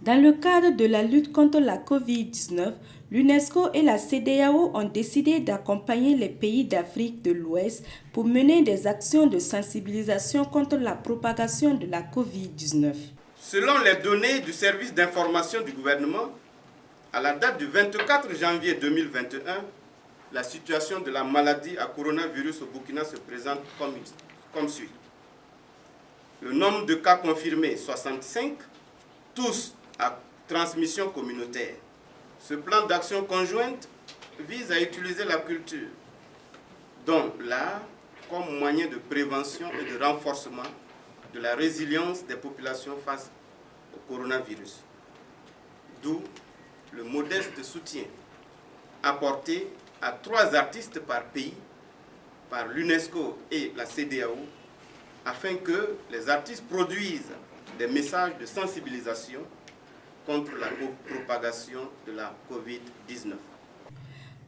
Dans le cadre de la lutte contre la COVID-19, l'UNESCO et la CEDEAO ont décidé d'accompagner les pays d'Afrique de l'Ouest pour mener des actions de sensibilisation contre la propagation de la COVID-19. Selon les données du service d'information du gouvernement, à la date du 24 janvier 2021, la situation de la maladie à coronavirus au Burkina se présente comme suit. Le nombre de cas confirmés, 65, tous à transmission communautaire. Ce plan d'action conjointe vise à utiliser la culture, dont l'art, comme moyen de prévention et de renforcement de la résilience des populations face au coronavirus. D'où le modeste soutien apporté à 3 artistes par pays, par l'UNESCO et la CEDEAO, afin que les artistes produisent des messages de sensibilisation contre la propagation de la COVID-19.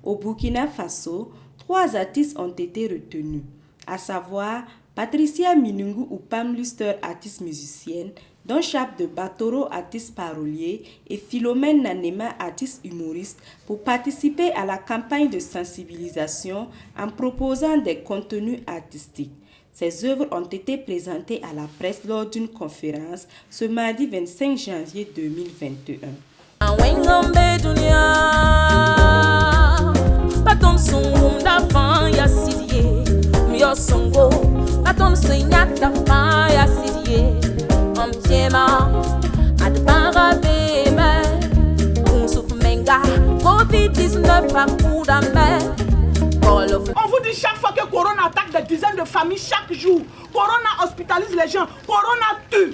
Au Burkina Faso, 3 artistes ont été retenus, à savoir Patricia Minungu ou Pam Luster, artiste musicienne, Don Chap de Batoro, artiste parolier, et Philomène Nanema, artiste humoriste, pour participer à la campagne de sensibilisation en proposant des contenus artistiques. Ces œuvres ont été présentées à la presse lors d'une conférence ce mardi 25 janvier 2021. On vous dit chaque fois que Corona attaque des dizaines de familles chaque jour. Corona hospitalise les gens. Corona tue.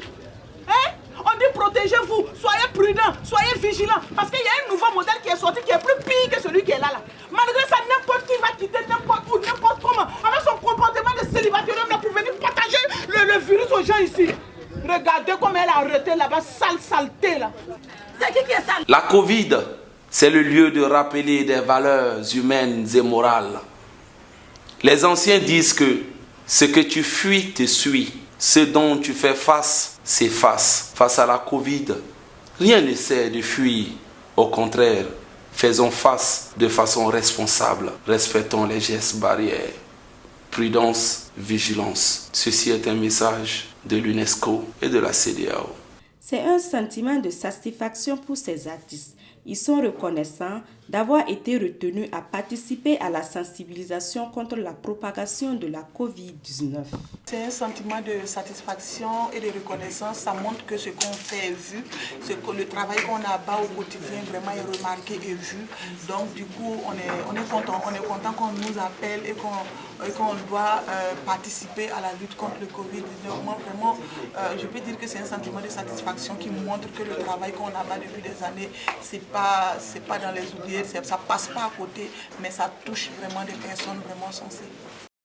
Hein? On dit protégez-vous, soyez prudents, soyez vigilants. Parce qu'il y a un nouveau modèle qui est sorti qui est plus pire que celui qui est là. Malgré ça, n'importe qui va quitter n'importe où, n'importe comment, avec son comportement de célibataire pour venir partager le virus aux gens ici. Regardez comme elle a arrêté là-bas, saleté là. C'est qui est sale? La Covid, c'est le lieu de rappeler des valeurs humaines et morales. Les anciens disent que ce que tu fuis te suit. Ce dont tu fais face s'efface. Face à la Covid, rien ne sert de fuir. Au contraire, faisons face de façon responsable. Respectons les gestes barrières. Prudence, vigilance. Ceci est un message de l'UNESCO et de la CEDEAO. C'est un sentiment de satisfaction pour ces artistes. Ils sont reconnaissants d'avoir été retenus à participer à la sensibilisation contre la propagation de la COVID-19. C'est un sentiment de satisfaction et de reconnaissance. Ça montre que ce qu'on fait est vu, le travail qu'on abat au quotidien vraiment est remarqué et vu. Donc du coup, on est content qu'on nous appelle et qu'on doit participer à la lutte contre le Covid-19. Moi, vraiment, je peux dire que c'est un sentiment de satisfaction qui montre que le travail qu'on abat depuis des années, c'est pas dans les oubliettes, ça passe pas à côté, mais ça touche vraiment des personnes vraiment sensées.